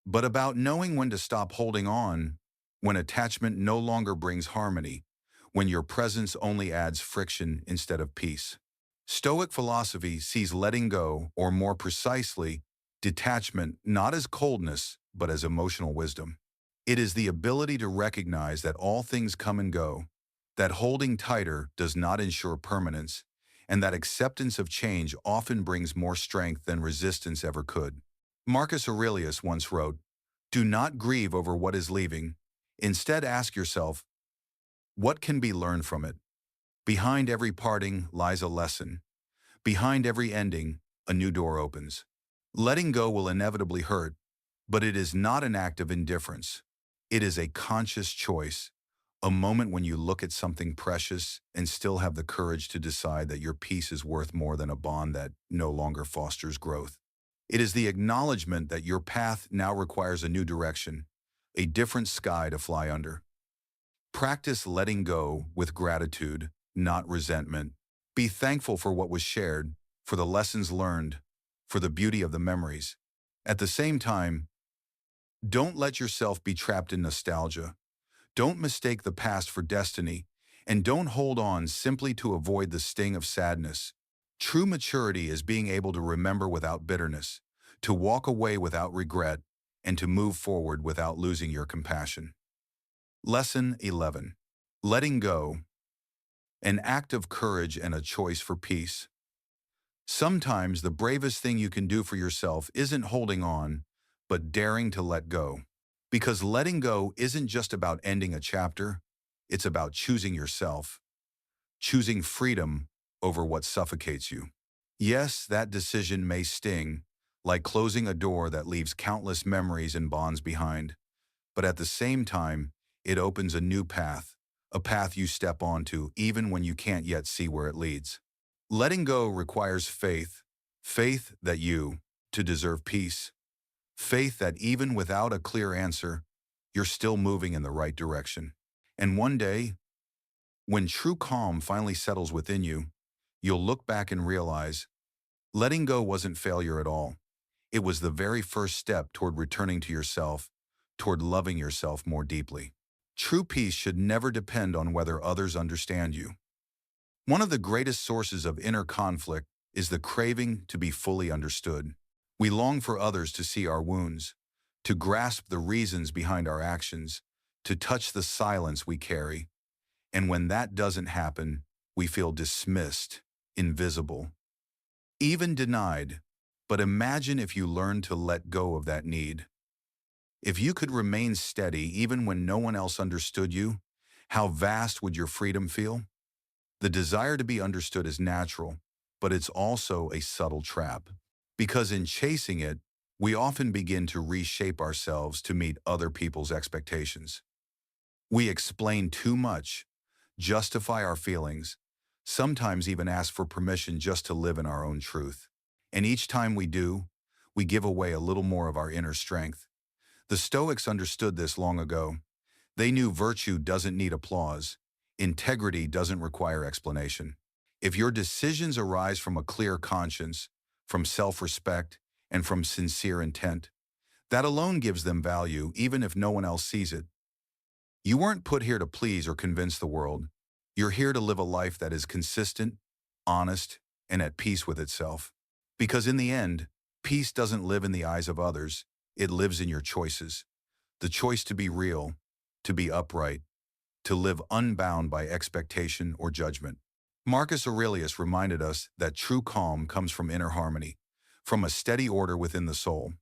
but about knowing when to stop holding on, when attachment no longer brings harmony, when your presence only adds friction instead of peace. Stoic philosophy sees letting go, or more precisely, detachment, not as coldness, but as emotional wisdom. It is the ability to recognize that all things come and go, that holding tighter does not ensure permanence, and that acceptance of change often brings more strength than resistance ever could. Marcus Aurelius once wrote, "Do not grieve over what is leaving. Instead, ask yourself, what can be learned from it? Behind every parting lies a lesson. Behind every ending, a new door opens." Letting go will inevitably hurt, but it is not an act of indifference. It is a conscious choice, a moment when you look at something precious and still have the courage to decide that your peace is worth more than a bond that no longer fosters growth. It is the acknowledgement that your path now requires a new direction, a different sky to fly under. Practice letting go with gratitude, not resentment. Be thankful for what was shared, for the lessons learned, for the beauty of the memories. At the same time, don't let yourself be trapped in nostalgia. Don't mistake the past for destiny, and don't hold on simply to avoid the sting of sadness. True maturity is being able to remember without bitterness, to walk away without regret, and to move forward without losing your compassion. Lesson 11. Letting go. An act of courage and a choice for peace. Sometimes the bravest thing you can do for yourself isn't holding on, but daring to let go. Because letting go isn't just about ending a chapter, it's about choosing yourself, choosing freedom over what suffocates you. Yes, that decision may sting, like closing a door that leaves countless memories and bonds behind, but at the same time, it opens a new path, a path you step onto even when you can't yet see where it leads. Letting go requires faith, faith that you, to deserve peace, faith that even without a clear answer, you're still moving in the right direction. And one day, when true calm finally settles within you, you'll look back and realize, letting go wasn't failure at all. It was the very first step toward returning to yourself, toward loving yourself more deeply. True peace should never depend on whether others understand you. One of the greatest sources of inner conflict is the craving to be fully understood. We long for others to see our wounds, to grasp the reasons behind our actions, to touch the silence we carry. And when that doesn't happen, we feel dismissed, invisible, even denied. But imagine if you learned to let go of that need. If you could remain steady even when no one else understood you, how vast would your freedom feel? The desire to be understood is natural, but it's also a subtle trap. Because in chasing it, we often begin to reshape ourselves to meet other people's expectations. We explain too much, justify our feelings, sometimes even ask for permission just to live in our own truth. And each time we do, we give away a little more of our inner strength. The Stoics understood this long ago. They knew virtue doesn't need applause. Integrity doesn't require explanation. If your decisions arise from a clear conscience, from self-respect, and from sincere intent, that alone gives them value even if no one else sees it. You weren't put here to please or convince the world. You're here to live a life that is consistent, honest, and at peace with itself. Because in the end, peace doesn't live in the eyes of others, it lives in your choices. The choice to be real, to be upright, to live unbound by expectation or judgment. Marcus Aurelius reminded us that true calm comes from inner harmony, from a steady order within the soul.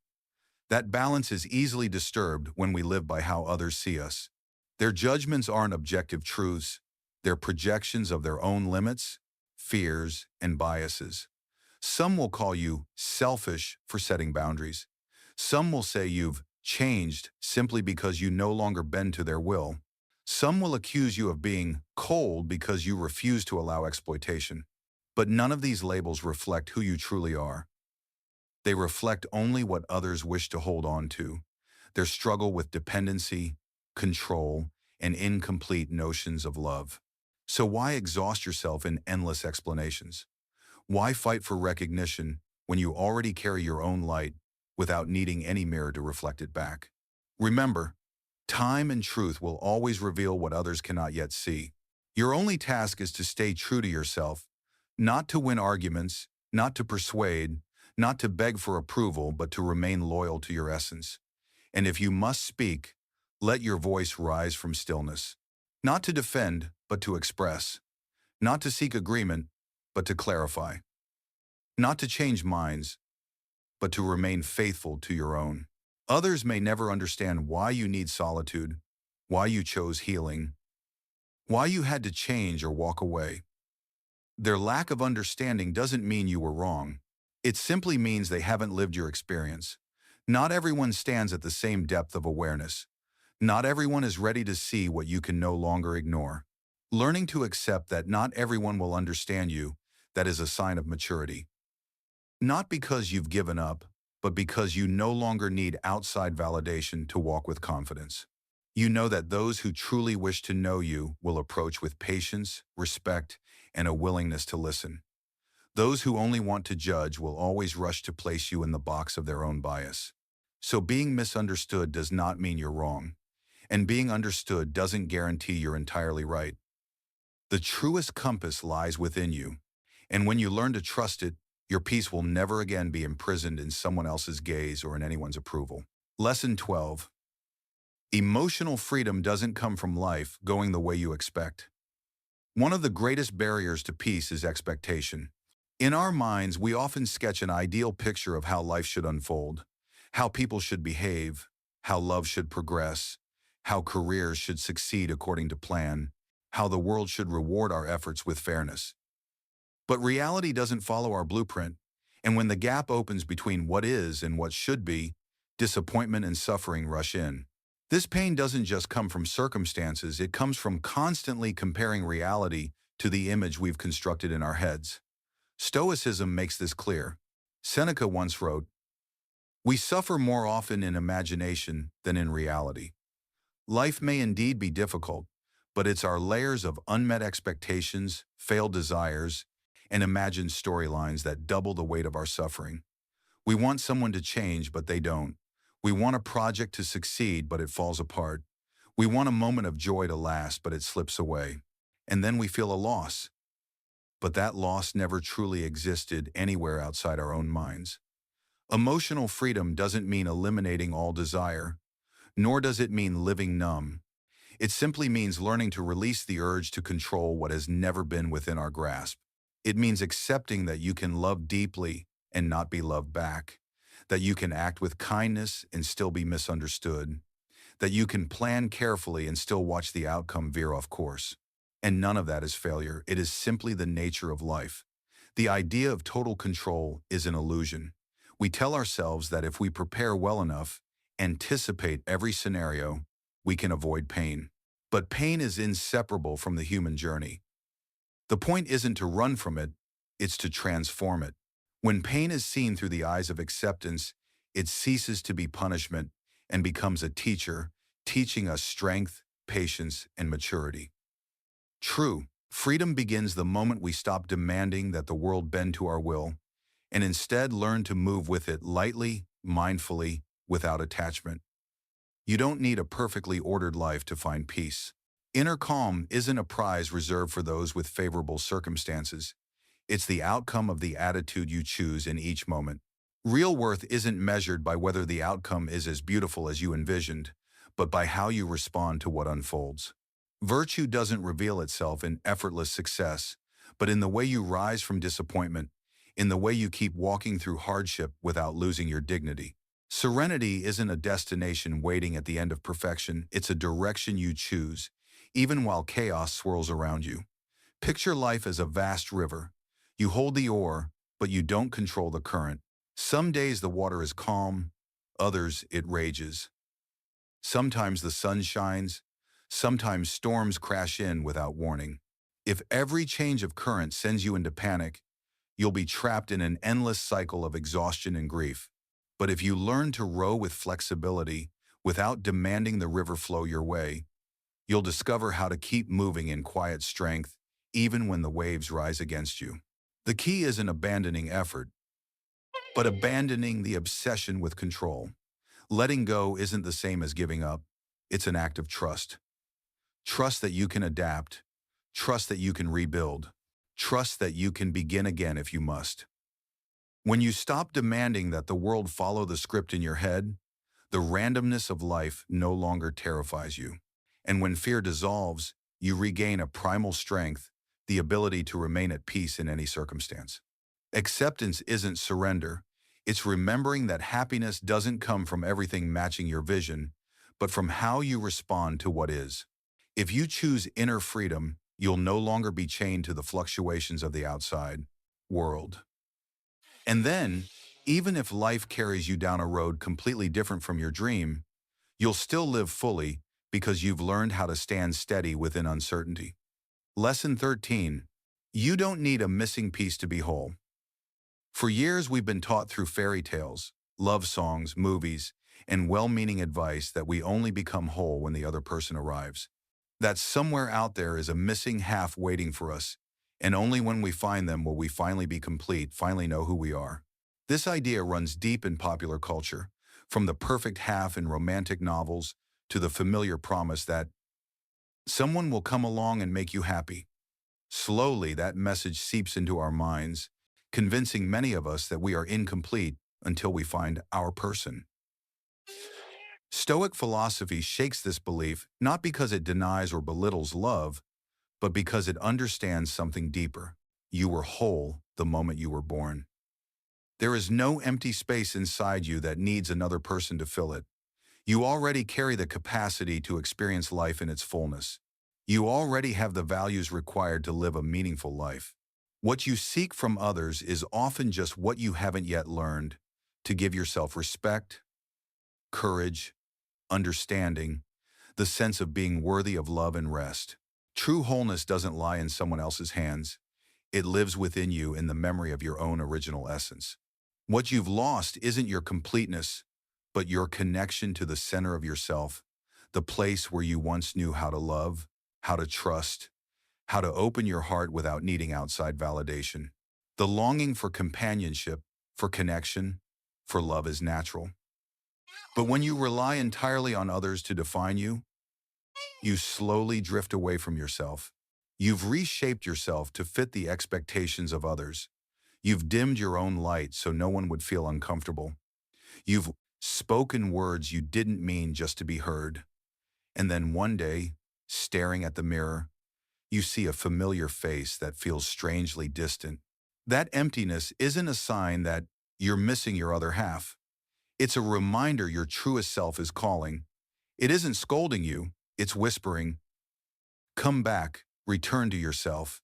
That balance is easily disturbed when we live by how others see us. Their judgments aren't objective truths, they're projections of their own limits, fears, and biases. Some will call you selfish for setting boundaries. Some will say you've changed simply because you no longer bend to their will. Some will accuse you of being cold because you refuse to allow exploitation. But none of these labels reflect who you truly are. They reflect only what others wish to hold on to, their struggle with dependency, control, and incomplete notions of love. So why exhaust yourself in endless explanations? Why fight for recognition when you already carry your own light without needing any mirror to reflect it back? Remember, time and truth will always reveal what others cannot yet see. Your only task is to stay true to yourself, not to win arguments, not to persuade, not to beg for approval, but to remain loyal to your essence. And if you must speak, let your voice rise from stillness. Not to defend, but to express. Not to seek agreement, but to clarify. Not to change minds, but to remain faithful to your own. Others may never understand why you need solitude, why you chose healing, why you had to change or walk away. Their lack of understanding doesn't mean you were wrong. It simply means they haven't lived your experience. Not everyone stands at the same depth of awareness. Not everyone is ready to see what you can no longer ignore. Learning to accept that not everyone will understand you, that is a sign of maturity. Not because you've given up, but because you no longer need outside validation to walk with confidence. You know that those who truly wish to know you will approach with patience, respect, and a willingness to listen. Those who only want to judge will always rush to place you in the box of their own bias. So being misunderstood does not mean you're wrong, and being understood doesn't guarantee you're entirely right. The truest compass lies within you, and when you learn to trust it, your peace will never again be imprisoned in someone else's gaze or in anyone's approval. Lesson 12. Emotional freedom doesn't come from life going the way you expect. One of the greatest barriers to peace is expectation. In our minds, we often sketch an ideal picture of how life should unfold, how people should behave, how love should progress, how careers should succeed according to plan, how the world should reward our efforts with fairness. But reality doesn't follow our blueprint, and when the gap opens between what is and what should be, disappointment and suffering rush in. This pain doesn't just come from circumstances, it comes from constantly comparing reality to the image we've constructed in our heads. Stoicism makes this clear. Seneca once wrote, "We suffer more often in imagination than in reality." Life may indeed be difficult, but it's our layers of unmet expectations, failed desires, and imagined storylines that double the weight of our suffering. We want someone to change, but they don't. We want a project to succeed, but it falls apart. We want a moment of joy to last, but it slips away. And then we feel a loss. But that loss never truly existed anywhere outside our own minds. Emotional freedom doesn't mean eliminating all desire, nor does it mean living numb. It simply means learning to release the urge to control what has never been within our grasp. It means accepting that you can love deeply and not be loved back, that you can act with kindness and still be misunderstood, that you can plan carefully and still watch the outcome veer off course. And none of that is failure. It is simply the nature of life. The idea of total control is an illusion. We tell ourselves that if we prepare well enough, anticipate every scenario, we can avoid pain. But pain is inseparable from the human journey. The point isn't to run from it, it's to transform it. When pain is seen through the eyes of acceptance, it ceases to be punishment and becomes a teacher, teaching us strength, patience, and maturity. True, freedom begins the moment we stop demanding that the world bend to our will, and instead learn to move with it lightly, mindfully, without attachment. You don't need a perfectly ordered life to find peace. Inner calm isn't a prize reserved for those with favorable circumstances. It's the outcome of the attitude you choose in each moment. Real worth isn't measured by whether the outcome is as beautiful as you envisioned, but by how you respond to what unfolds. Virtue doesn't reveal itself in effortless success, but in the way you rise from disappointment, in the way you keep walking through hardship without losing your dignity. Serenity isn't a destination waiting at the end of perfection, it's a direction you choose, even while chaos swirls around you. Picture life as a vast river. You hold the oar, but you don't control the current. Some days the water is calm, others it rages. Sometimes the sun shines, sometimes storms crash in without warning. If every change of current sends you into panic, you'll be trapped in an endless cycle of exhaustion and grief. But if you learn to row with flexibility, without demanding the river flow your way, you'll discover how to keep moving in quiet strength, even when the waves rise against you. The key isn't abandoning effort, but abandoning the obsession with control. Letting go isn't the same as giving up. It's an act of trust. Trust that you can adapt. Trust that you can rebuild. Trust that you can begin again if you must. When you stop demanding that the world follow the script in your head, the randomness of life no longer terrifies you. And when fear dissolves, you regain a primal strength, the ability to remain at peace in any circumstance. Acceptance isn't surrender. It's remembering that happiness doesn't come from everything matching your vision, but from how you respond to what is. If you choose inner freedom, you'll no longer be chained to the fluctuations of the outside world. And then, even if life carries you down a road completely different from your dream, you'll still live fully because you've learned how to stand steady within uncertainty. Lesson 13. You don't need a missing piece to be whole. For years, we've been taught through fairy tales, love songs, movies, and well-meaning advice that we only become whole when the other person arrives. That somewhere out there is a missing half waiting for us, and only when we find them will we finally be complete, finally know who we are. This idea runs deep in popular culture, from the perfect half in romantic novels to the familiar promise that someone will come along and make you happy. Slowly, that message seeps into our minds, convincing many of us that we are incomplete until we find our person. Stoic philosophy shakes this belief not because it denies or belittles love, but because it understands something deeper. You were whole the moment you were born. There is no empty space inside you that needs another person to fill it. You already carry the capacity to experience life in its fullness. You already have the values required to live a meaningful life. What you seek from others is often just what you haven't yet learned: to give yourself respect, courage, understanding, the sense of being worthy of love and rest. True wholeness doesn't lie in someone else's hands. It lives within you in the memory of your own original essence. What you've lost isn't your completeness, but your connection to the center of yourself, the place where you once knew how to love, how to trust, how to open your heart without needing outside validation. The longing for companionship, for connection, for love is natural. But when you rely entirely on others to define you, you slowly drift away from yourself. You've reshaped yourself to fit the expectations of others. You've dimmed your own light so no one would feel uncomfortable. You've spoken words you didn't mean just to be heard. And then one day, staring at the mirror, you see a familiar face that feels strangely distant. That emptiness isn't a sign that you're missing your other half. It's a reminder your truest self is calling. It isn't scolding you, it's whispering, "Come back, return to yourself.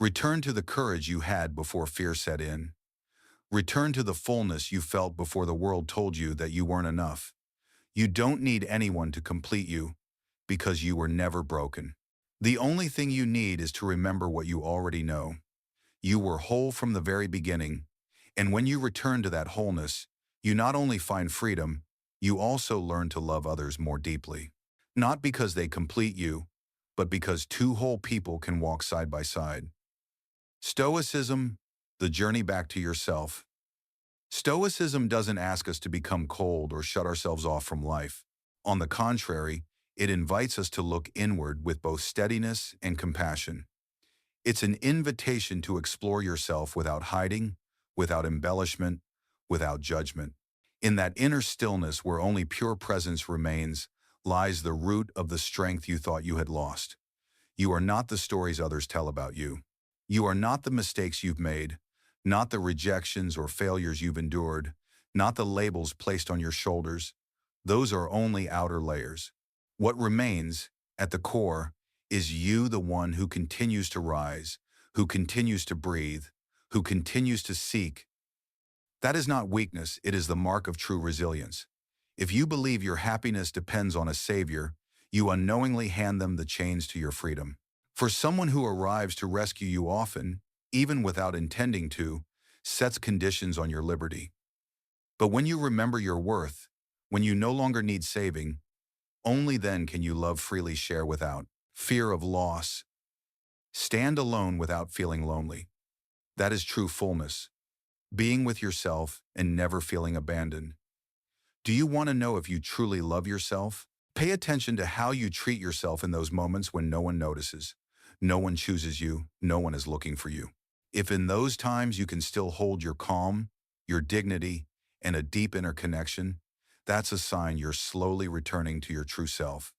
Return to the courage you had before fear set in. Return to the fullness you felt before the world told you that you weren't enough. You don't need anyone to complete you, because you were never broken. The only thing you need is to remember what you already know. You were whole from the very beginning, and when you return to that wholeness, you not only find freedom, you also learn to love others more deeply. Not because they complete you, but because two whole people can walk side by side." Stoicism, the journey back to yourself. Stoicism doesn't ask us to become cold or shut ourselves off from life. On the contrary, it invites us to look inward with both steadiness and compassion. It's an invitation to explore yourself without hiding, without embellishment, without judgment. In that inner stillness where only pure presence remains, lies the root of the strength you thought you had lost. You are not the stories others tell about you. You are not the mistakes you've made, not the rejections or failures you've endured, not the labels placed on your shoulders. Those are only outer layers. What remains, at the core, is you, the one who continues to rise, who continues to breathe, who continues to seek. That is not weakness, it is the mark of true resilience. If you believe your happiness depends on a savior, you unknowingly hand them the chains to your freedom. For someone who arrives to rescue you often, even without intending to, sets conditions on your liberty. But when you remember your worth, when you no longer need saving, only then can you love freely, share without fear of loss, stand alone without feeling lonely. That is true fullness, being with yourself and never feeling abandoned. Do you want to know if you truly love yourself? Pay attention to how you treat yourself in those moments when no one notices, no one chooses you, no one is looking for you. If in those times you can still hold your calm, your dignity, and a deep inner connection, that's a sign you're slowly returning to your true self.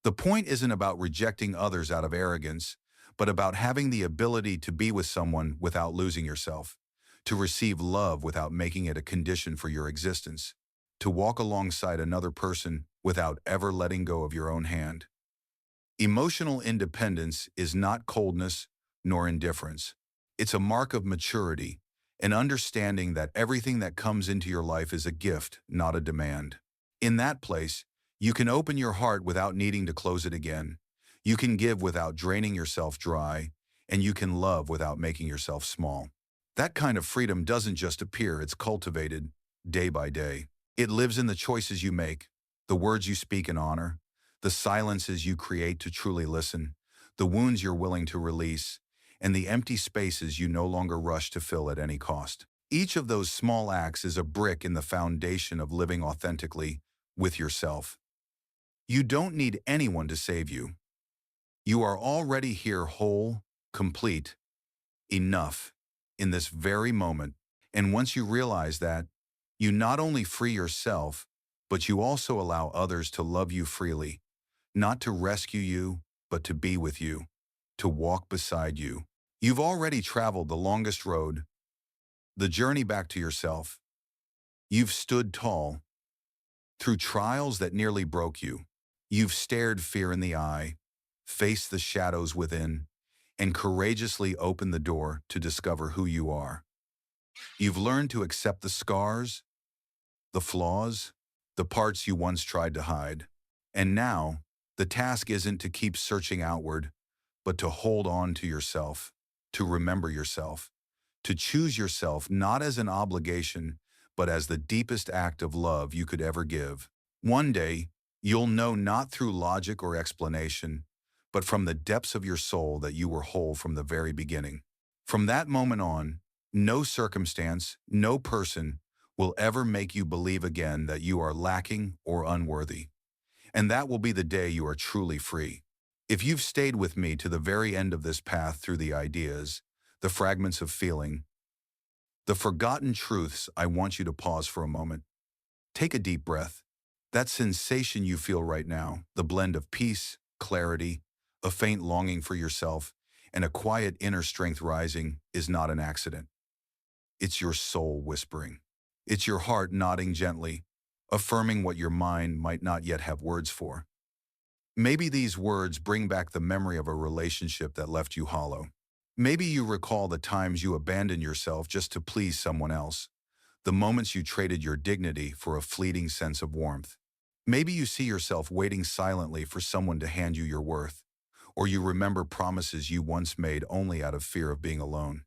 The point isn't about rejecting others out of arrogance, but about having the ability to be with someone without losing yourself, to receive love without making it a condition for your existence, to walk alongside another person without ever letting go of your own hand. Emotional independence is not coldness nor indifference. It's a mark of maturity, an understanding that everything that comes into your life is a gift, not a demand. In that place, you can open your heart without needing to close it again. You can give without draining yourself dry, and you can love without making yourself small. That kind of freedom doesn't just appear, it's cultivated day by day. It lives in the choices you make, the words you speak in honor, the silences you create to truly listen, the wounds you're willing to release, and the empty spaces you no longer rush to fill at any cost. Each of those small acts is a brick in the foundation of living authentically with yourself. You don't need anyone to save you. You are already here whole, complete, enough, in this very moment. And once you realize that, you not only free yourself, but you also allow others to love you freely, not to rescue you, but to be with you, to walk beside you. You've already traveled the longest road, The journey back to yourself. You've stood tall through trials that nearly broke you. You've stared fear in the eye, faced the shadows within, and courageously opened the door to discover who you are. You've learned to accept the scars, the flaws, the parts you once tried to hide. And now, the task isn't to keep searching outward, but to hold on to yourself, to remember yourself, to choose yourself not as an obligation, but as the deepest act of love you could ever give. One day, you'll know not through logic or explanation, but from the depths of your soul that you were whole from the very beginning. From that moment on, no circumstance, no person will ever make you believe again that you are lacking or unworthy. And that will be the day you are truly free. If you've stayed with me to the very end of this path through the ideas, the fragments of feeling, the forgotten truths, I want you to pause for a moment. Take a deep breath. That sensation you feel right now, the blend of peace, clarity, a faint longing for yourself, and a quiet inner strength rising, is not an accident. It's your soul whispering. It's your heart nodding gently, affirming what your mind might not yet have words for. Maybe these words bring back the memory of a relationship that left you hollow. Maybe you recall the times you abandoned yourself just to please someone else, the moments you traded your dignity for a fleeting sense of warmth. Maybe you see yourself waiting silently for someone to hand you your worth, or you remember promises you once made only out of fear of being alone.